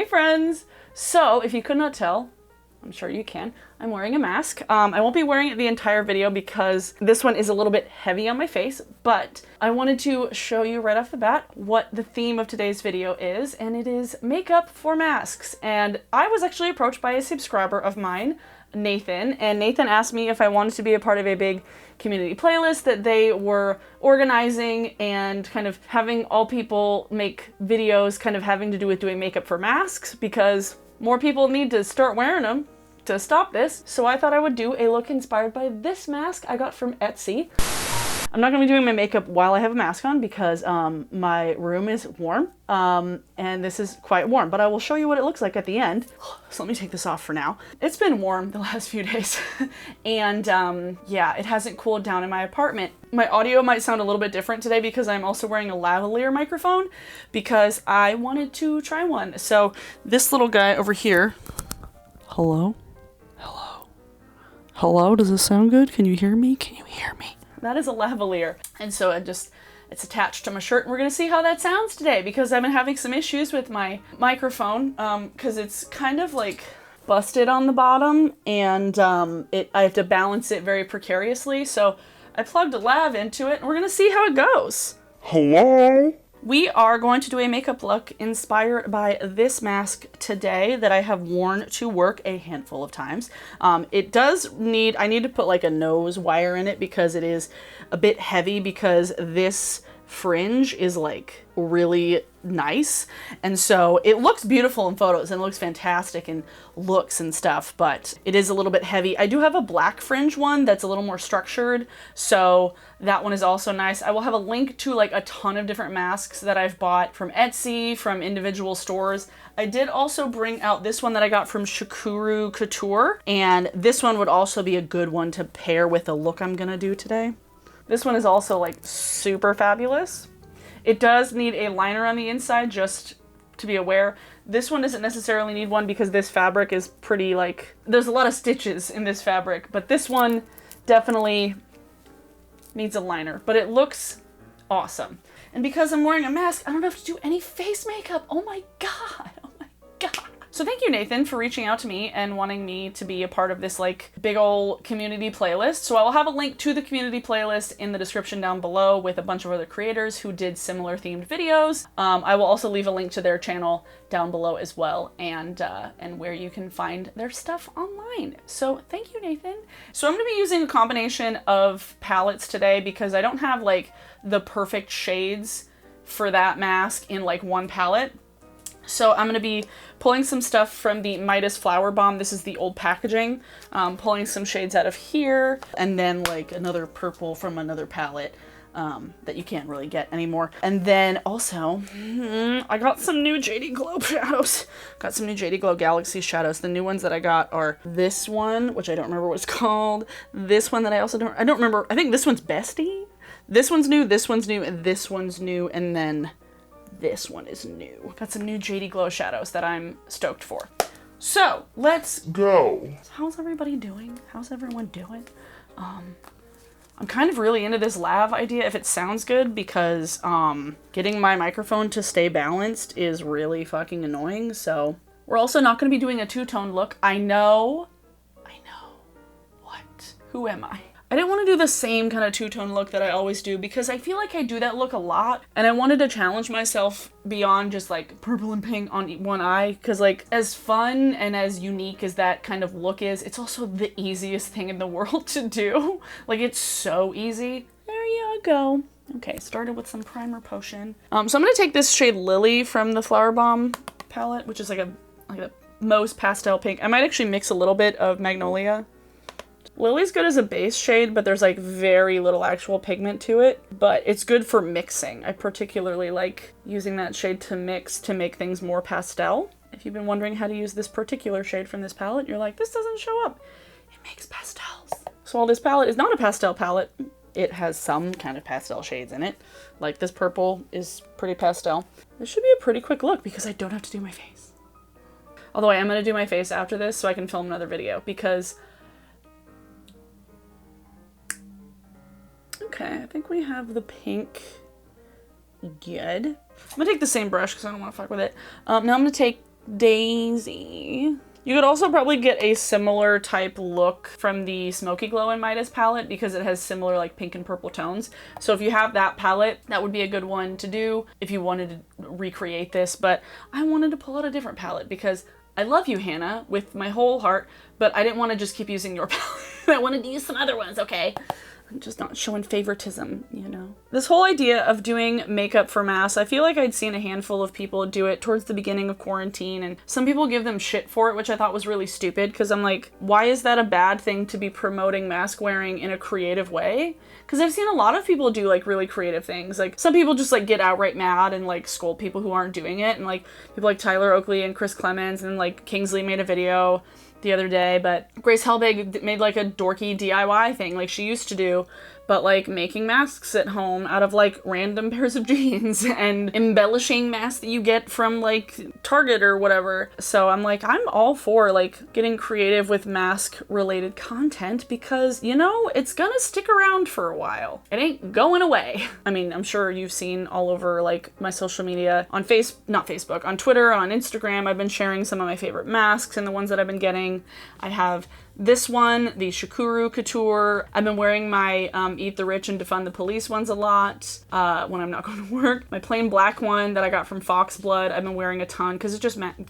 friends! So, if you could not tell, I'm sure you can, I'm wearing a mask. I won't be wearing it the entire video because this one is a little bit heavy on my face, but I wanted to show you right off the bat what the theme of today's video is, and it is makeup for masks. And I was actually approached by a subscriber of mine, Nathan, and Nathan asked me if I wanted to be a part of a big community playlist that they were organizing and kind of having all people make videos kind of having to do with doing makeup for masks because more people need to start wearing them to stop this. So I thought I would do a look inspired by this mask I got from Etsy. I'm not going to be doing my makeup while I have a mask on because my room is warm and this is quite warm, but I will show you what it looks like at the end. So let me take this off for now. It's been warm the last few days and yeah, it hasn't cooled down in my apartment. My audio might sound a little bit different today because I'm also wearing a lavalier microphone because I wanted to try one. So this little guy over here, hello? Hello? Hello? Does this sound good? Can you hear me? Can you hear me? That is a lavalier. And so it's attached to my shirt and we're gonna see how that sounds today because I've been having some issues with my microphone because it's kind of like busted on the bottom and I have to balance it very precariously. So I plugged a lav into it and we're gonna see how it goes. Hello? We are going to do a makeup look inspired by this mask today that I have worn to work a handful of times. It does need, I need to put like a nose wire in it because it is a bit heavy because this fringe is like really nice. And so it looks beautiful in photos and it looks fantastic in looks and stuff, but it is a little bit heavy. I do have a black fringe one that's a little more structured, so that one is also nice. I will have a link to like a ton of different masks that I've bought from Etsy, from individual stores. I did also bring out this one that I got from Shakuru Couture, and this one would also be a good one to pair with the look I'm gonna do today. This one is also like super fabulous. It does need a liner on the inside, just to be aware. This one doesn't necessarily need one because this fabric is pretty like, there's a lot of stitches in this fabric, but this one definitely needs a liner, but it looks awesome. And because I'm wearing a mask, I don't have to do any face makeup. Oh my God, oh my God. So thank you, Nathan, for reaching out to me and wanting me to be a part of this like big ol' community playlist. So I will have a link to the community playlist in the description down below with a bunch of other creators who did similar themed videos. I will also leave a link to their channel down below as well and where you can find their stuff online. So thank you, Nathan. So I'm gonna be using a combination of palettes today because I don't have like the perfect shades for that mask in like one palette. So I'm going to be pulling some stuff from the Midas Flower Bomb. This is the old packaging. Pulling some shades out of here, and then like another purple from another palette that you can't really get anymore. And then also, I got some new JD Glow shadows. Got some new JD Glow Galaxy shadows. The new ones that I got are this one, which I don't remember what it's called. This one that I don't remember. I think this one's Bestie. This one's new, this one's new, and this one's new, and then this one is new. Got some new JD Glow shadows that I'm stoked for. So let's go. How's everybody doing? How's everyone doing? I'm kind of really into this lav idea if it sounds good because getting my microphone to stay balanced is really fucking annoying. So we're also not going to be doing a two-tone look. I know. What? Who am I? I didn't want to do the same kind of two-tone look that I always do because I feel like I do that look a lot, and I wanted to challenge myself beyond just like purple and pink on one eye because like as fun and as unique as that kind of look is, it's also the easiest thing in the world to do. Like it's so easy. There you go. Okay, started with some primer potion. So I'm gonna take this shade Lily from the Flower Bomb palette, which is like a most pastel pink. I might actually mix a little bit of Magnolia. Lily's good as a base shade, but there's like very little actual pigment to it, but it's good for mixing. I particularly like using that shade to mix to make things more pastel. If you've been wondering how to use this particular shade from this palette, you're like, this doesn't show up. It makes pastels. So while this palette is not a pastel palette, it has some kind of pastel shades in it. Like this purple is pretty pastel. This should be a pretty quick look because I don't have to do my face. Although I am going to do my face after this so I can film another video because okay, I think we have the pink good. I'm gonna take the same brush because I don't want to fuck with it. Now I'm gonna take Daisy. You could also probably get a similar type look from the Smoky Glow in Midas palette because it has similar like pink and purple tones. So if you have that palette, that would be a good one to do if you wanted to recreate this. But I wanted to pull out a different palette because I love you, Hannah, with my whole heart, but I didn't want to just keep using your palette. I wanted to use some other ones, okay? I'm just not showing favoritism, you know. This whole idea of doing makeup for masks, I feel like I'd seen a handful of people do it towards the beginning of quarantine, and some people give them shit for it, which I thought was really stupid, because I'm like, why is that a bad thing to be promoting mask wearing in a creative way? Because I've seen a lot of people do like really creative things. Like some people just like get outright mad and like scold people who aren't doing it, and like people like Tyler Oakley and Chris Clemens and like Kingsley made a video the other day, but Grace Helbig made like a dorky DIY thing like she used to do, but like making masks at home out of like random pairs of jeans and embellishing masks that you get from like Target or whatever. So I'm like, I'm all for like getting creative with mask related content because, you know, it's gonna stick around for a while. It ain't going away. I mean, I'm sure you've seen all over like my social media on not Facebook, on Twitter, on Instagram, I've been sharing some of my favorite masks and the ones that I've been getting. I have this one, the Shakuru Couture. I've been wearing my Eat the Rich and Defund the Police ones a lot when I'm not going to work. My plain black one that I got from Foxblood, I've been wearing a ton because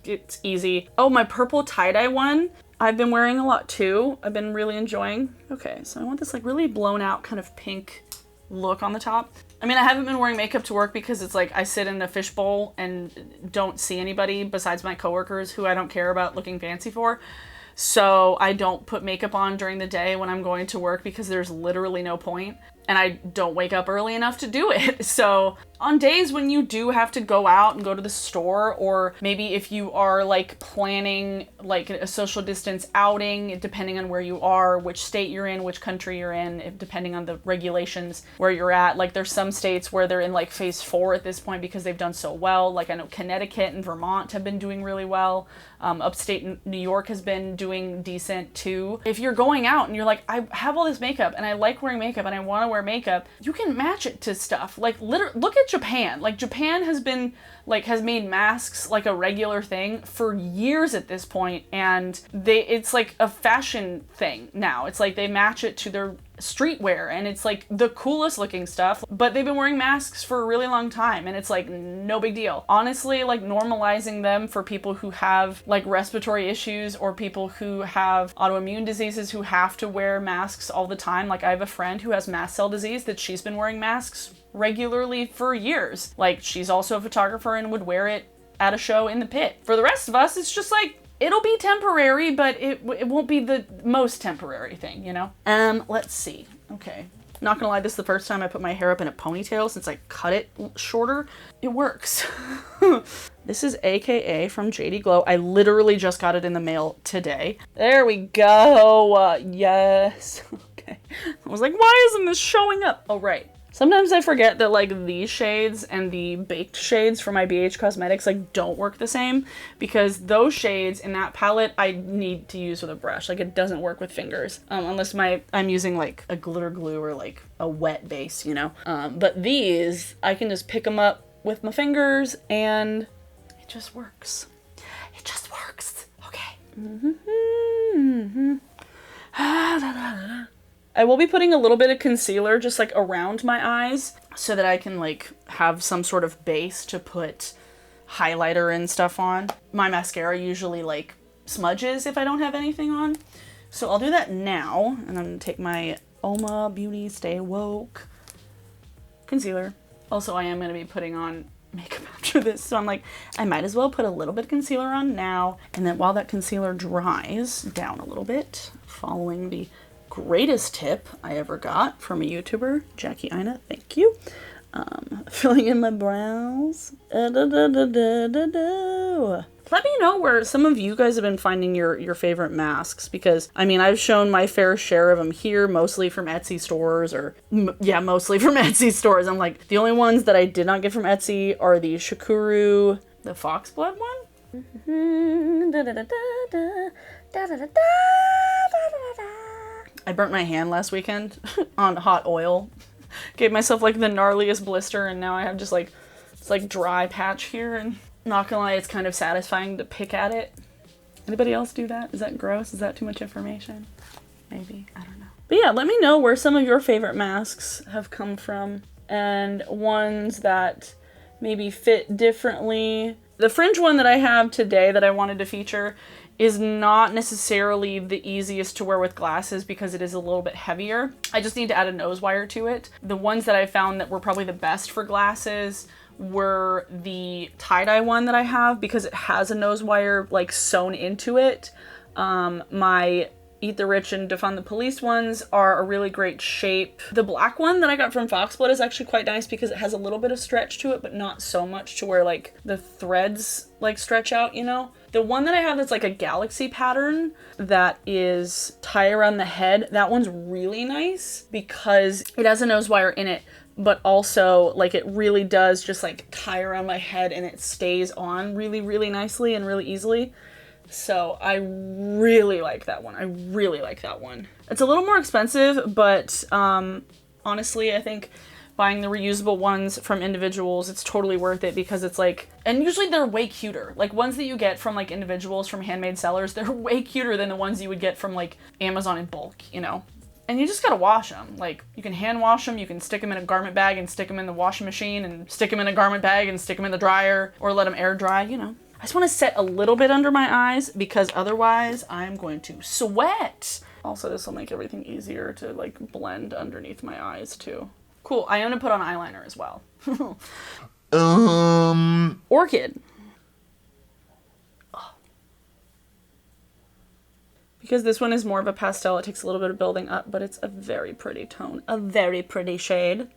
it's easy. Oh, my purple tie-dye one, I've been wearing a lot too. I've been really enjoying. Okay, so I want this like really blown out kind of pink look on the top. I mean, I haven't been wearing makeup to work because it's like I sit in a fishbowl and don't see anybody besides my coworkers who I don't care about looking fancy for. So I don't put makeup on during the day when I'm going to work because there's literally no point. And I don't wake up early enough to do it. So on days when you do have to go out and go to the store, or maybe if you are like planning like a social distance outing, depending on where you are, which state you're in, which country you're in, depending on the regulations where you're at. Like there's some states where they're in like phase 4 at this point because they've done so well. Like I know Connecticut and Vermont have been doing really well. Upstate New York has been doing decent too. If you're going out and you're like, I have all this makeup and I like wearing makeup and I want to wear makeup, you can match it to stuff. Like literally, look at Japan. Like Japan has made masks like a regular thing for years at this point, and it's like a fashion thing now. It's like they match it to their streetwear and it's like the coolest looking stuff, but they've been wearing masks for a really long time and it's like no big deal. Honestly, like normalizing them for people who have like respiratory issues or people who have autoimmune diseases who have to wear masks all the time. Like I have a friend who has mast cell disease that she's been wearing masks regularly for years. Like she's also a photographer and would wear it at a show in the pit. For the rest of us, it's just like, it'll be temporary, but it won't be the most temporary thing, you know? Let's see. Okay. Not gonna lie, this is the first time I put my hair up in a ponytail since I cut it shorter. It works. This is AKA from JD Glow. I literally just got it in the mail today. There we go. Yes. Okay. I was like, why isn't this showing up? Oh, right. Sometimes I forget that like these shades and the baked shades for my BH Cosmetics like don't work the same, because those shades in that palette I need to use with a brush. Like it doesn't work with fingers unless I'm using like a glitter glue or like a wet base, you know. But these I can just pick them up with my fingers and it just works. It just works. Okay. I will be putting a little bit of concealer just like around my eyes so that I can like have some sort of base to put highlighter and stuff on. My mascara usually like smudges if I don't have anything on. So I'll do that now, and I'm gonna take my Oma Beauty Stay Woke concealer. Also, I am gonna be putting on makeup after this, so I'm like, I might as well put a little bit of concealer on now, and then while that concealer dries down a little bit, following the greatest tip I ever got from a YouTuber, Jackie Ina, thank you. Filling in my brows. Let me know where some of you guys have been finding your favorite masks, because I mean, I've shown my fair share of them here, mostly from Etsy stores, or mostly from Etsy stores. I'm like, the only ones that I did not get from Etsy are the Shakuru, the Foxblood one. I burnt my hand last weekend on hot oil. Gave myself like the gnarliest blister, and now I have just like this like dry patch here, and Not gonna lie, it's kind of satisfying to pick at it. Anybody else do that? Is that gross? Is that too much information? Maybe. I don't know. But yeah, let me know where some of your favorite masks have come from and ones that maybe fit differently. The fringe one that I have today that I wanted to feature is not necessarily the easiest to wear with glasses because it is a little bit heavier. I just need to add a nose wire to it. The ones that I found that were probably the best for glasses were the tie-dye one that I have because it has a nose wire like sewn into it. My Eat the Rich and Defund the Police ones are a really great shape. The black one that I got from Foxblood is actually quite nice because it has a little bit of stretch to it, but not so much to where like the threads like stretch out, you know? The one that I have that's like a galaxy pattern that is tie around the head, that one's really nice because it has a nose wire in it, but also like it really does just like tie around my head and it stays on really, really nicely and really easily. So I really like that one. I really like that one. It's a little more expensive, but honestly, I think buying the reusable ones from individuals, it's totally worth it because it's like, and usually they're way cuter. Like ones that you get from like individuals, from handmade sellers, they're way cuter than the ones you would get from like Amazon in bulk, you know? And you just gotta wash them. Like you can hand wash them, you can stick them in a garment bag and stick them in the washing machine and stick them in a garment bag and stick them in the dryer or let them air dry, you know? I just want to set a little bit under my eyes because otherwise I'm going to sweat. Also, this will make everything easier to like blend underneath my eyes too. Cool. I am gonna put on eyeliner as well. Orchid. Oh. Because this one is more of a pastel, it takes a little bit of building up, but it's a very pretty tone. A very pretty shade.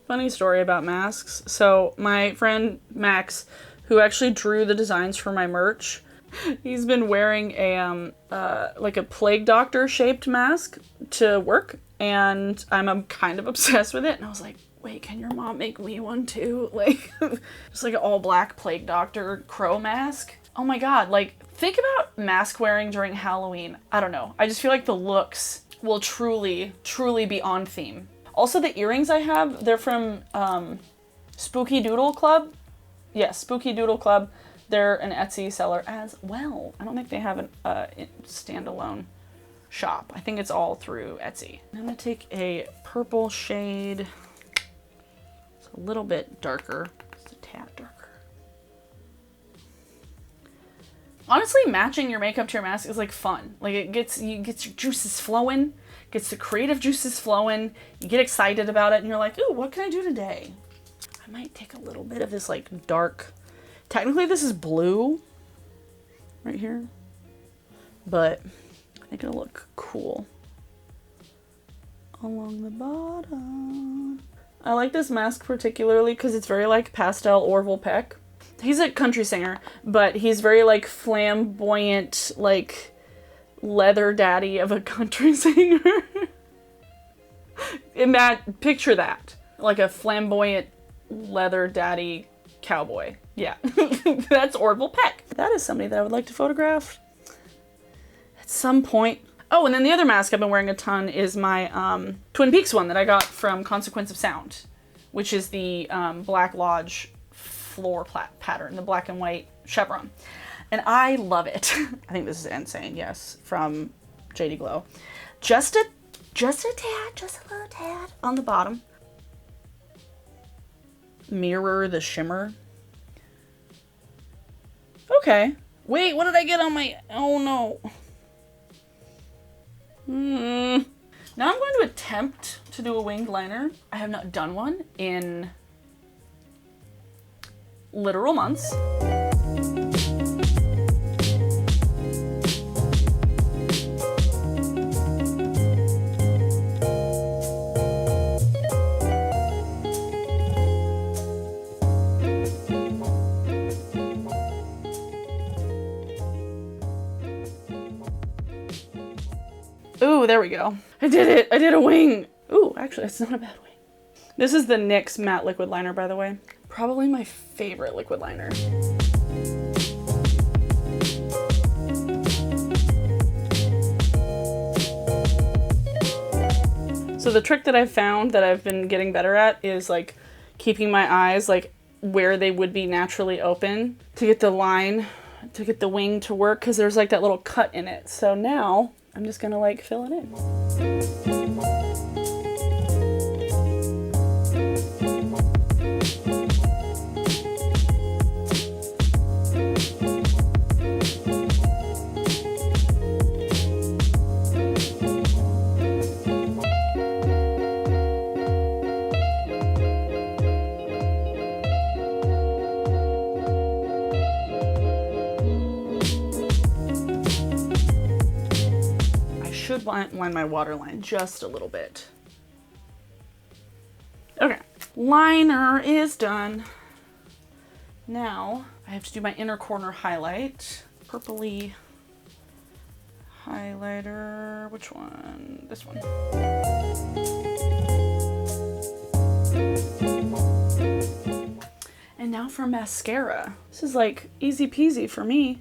Funny story about masks. So my friend Max, who actually drew the designs for my merch, he's been wearing a like a plague doctor shaped mask to work, and I'm kind of obsessed with it. And I was like, wait, can your mom make me one too? Like, just like an all black plague doctor crow mask. Oh my god! Like, think about mask wearing during Halloween. I don't know. I just feel like the looks will truly, truly be on theme. Also, the earrings I have, they're from Spooky Doodle Club. Yes, Spooky Doodle Club. They're an Etsy seller as well. I don't think they have a standalone shop. I think it's all through Etsy. I'm gonna take a purple shade. It's a little bit darker. It's a tad darker. Honestly, matching your makeup to your mask is like fun. Like it gets your juices flowing. Gets the creative juices flowing, you get excited about it, and you're like, ooh, what can I do today? I might take a little bit of this like dark, technically this is blue right here, but I think it'll look cool along the bottom. I like this mask particularly because it's very like pastel Orville Peck. He's a country singer, but he's very like flamboyant, like leather daddy of a country singer. Picture that. Like a flamboyant leather daddy cowboy. Yeah. That's Orville Peck. That is somebody that I would like to photograph at some point. Oh, and then the other mask I've been wearing a ton is my Twin Peaks one that I got from Consequence of Sound, which is the Black Lodge floor pattern, the black and white chevron. And I love it. I think this is Insane, yes, from JD Glow. Just a tad, just a little tad on the bottom. Mirror the shimmer. Okay. Wait, what did I get on my... Oh, no. Now I'm going to attempt to do a winged liner. I have not done one in literal months. Ooh, there we go. I did it. I did a wing. Ooh, actually, that's not a bad wing. This is the NYX matte liquid liner, by the way. Probably my favorite liquid liner. So the trick that I've found that I've been getting better at is like keeping my eyes like where they would be naturally open to get the line, to get the wing to work, because there's like that little cut in it. So now I'm just gonna like fill it in. Should line my waterline just a little bit. Okay, liner is done. Now I have to do my inner corner highlight. Purpley highlighter, which one? This one. And now for mascara. This is like easy peasy for me.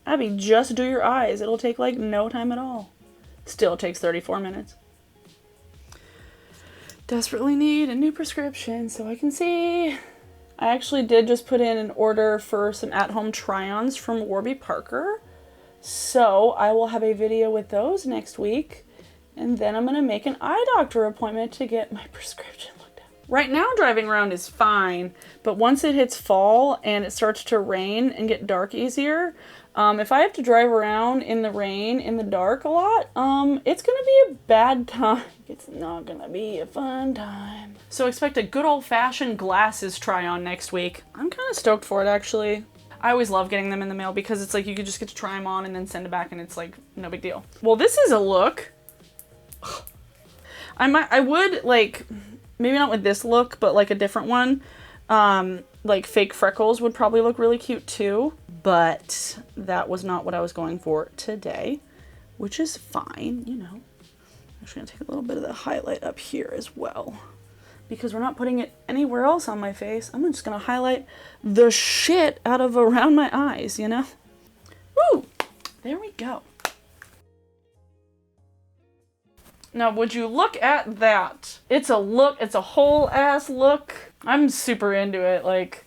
Abby, just do your eyes. It'll take like no time at all. Still takes 34 minutes. Desperately need a new prescription so I can see. I actually did just put in an order for some at-home try-ons from Warby Parker. So I will have a video with those next week. And then I'm going to make an eye doctor appointment to get my prescription looked at. Right now driving around is fine, but once it hits fall and it starts to rain and get dark easier, if I have to drive around in the rain, in the dark a lot, it's gonna be a bad time. It's not gonna be a fun time. So expect a good old-fashioned glasses try-on next week. I'm kind of stoked for it, actually. I always love getting them in the mail because it's like you could just get to try them on and then send it back and it's like no big deal. Well, this is a look. I would like, maybe not with this look, but like a different one. Like fake freckles would probably look really cute too. But that was not what I was going for today, which is fine, you know. I'm actually gonna take a little bit of the highlight up here as well, because we're not putting it anywhere else on my face. I'm just gonna highlight the shit out of around my eyes, you know? Woo! There we go. Now, would you look at that? It's a look, it's a whole ass look. I'm super into it, like,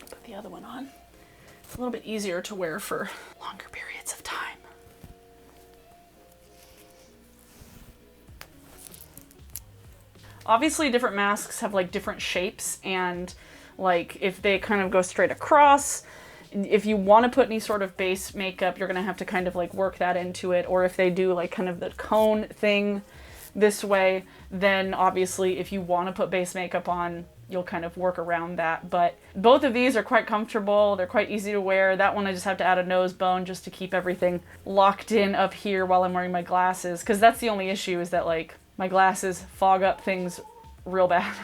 Put the other one on. It's a little bit easier to wear for longer periods of time. Obviously, different masks have like different shapes, and like if they kind of go straight across, if you want to put any sort of base makeup, you're gonna have to kind of like work that into it. Or if they do like kind of the cone thing this way, then obviously if you want to put base makeup on, you'll kind of work around that. But both of these are quite comfortable. They're quite easy to wear. That one I just have to add a nose bone just to keep everything locked in up here while I'm wearing my glasses, because that's the only issue, is that like my glasses fog up things real bad.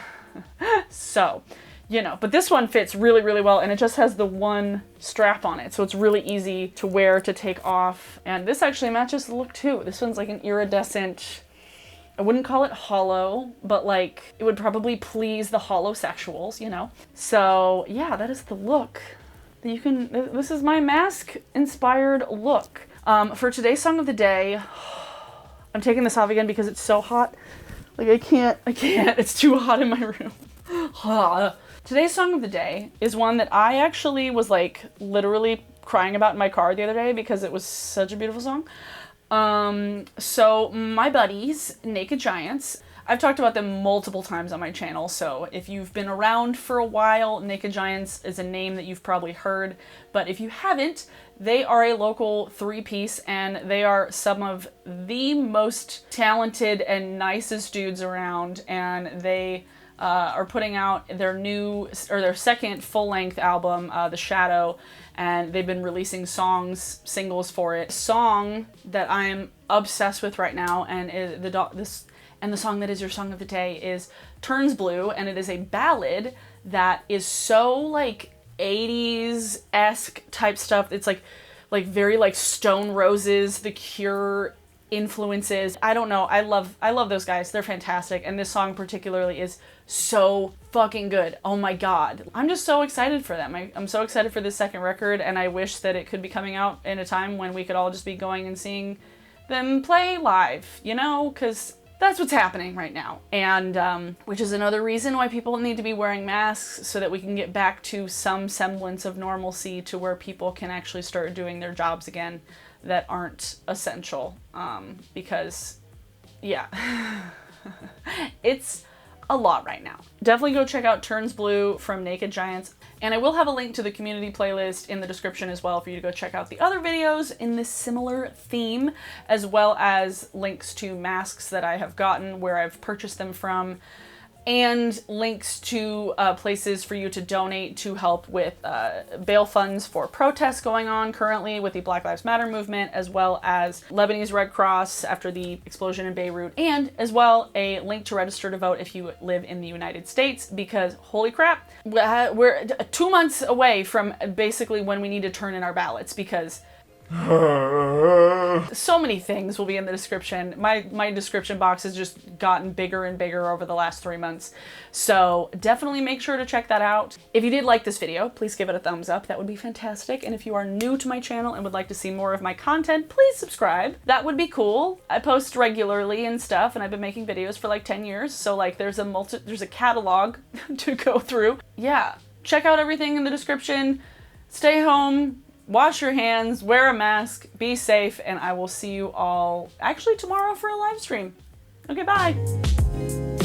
So, you know, but this one fits really, really well, and it just has the one strap on it, so it's really easy to wear, to take off. And this actually matches the look too. This one's like an iridescent, I wouldn't call it hollow, but like it would probably please the holosexuals, you know? So yeah, that is the look. You can, this is my mask inspired look. For today's song of the day, I'm taking this off again because it's so hot. Like I can't, it's too hot in my room. Today's song of the day is one that I actually was like literally crying about in my car the other day because it was such a beautiful song. So my buddies, Naked Giants, I've talked about them multiple times on my channel, so if you've been around for a while, Naked Giants is a name that you've probably heard, but if you haven't, they are a local three-piece, and they are some of the most talented and nicest dudes around, and they are putting out their second full-length album, The Shadow, and they've been releasing singles for it. The song that I'm obsessed with right now, and the song that is your song of the day, is Turns Blue, and it is a ballad that is so like 80s-esque type stuff. It's like very like Stone Roses, The Cure influences. I don't know. I love those guys. They're fantastic. And this song particularly is so fucking good. Oh my God. I'm just so excited for them. I'm so excited for this second record, and I wish that it could be coming out in a time when we could all just be going and seeing then play live, you know, because that's what's happening right now. And which is another reason why people need to be wearing masks, so that we can get back to some semblance of normalcy, to where people can actually start doing their jobs again that aren't essential. Because, yeah, it's a lot right now. Definitely go check out Turns Blue from Naked Giants. And I will have a link to the community playlist in the description as well for you to go check out the other videos in this similar theme, as well as links to masks that I have gotten, where I've purchased them from, and links to places for you to donate to help with bail funds for protests going on currently with the Black Lives Matter movement, as well as Lebanese Red Cross after the explosion in Beirut, and as well a link to register to vote if you live in the United States, because holy crap, we're 2 months away from basically when we need to turn in our ballots, because so many things will be in the description. My description box has just gotten bigger and bigger over the last 3 months. So definitely make sure to check that out. If you did like this video, please give it a thumbs up. That would be fantastic. And if you are new to my channel and would like to see more of my content, please subscribe. That would be cool. I post regularly and stuff, and I've been making videos for like 10 years. So like there's a catalog to go through. Yeah, check out everything in the description. Stay home. Wash your hands, wear a mask, be safe, and I will see you all actually tomorrow for a live stream. Okay, bye.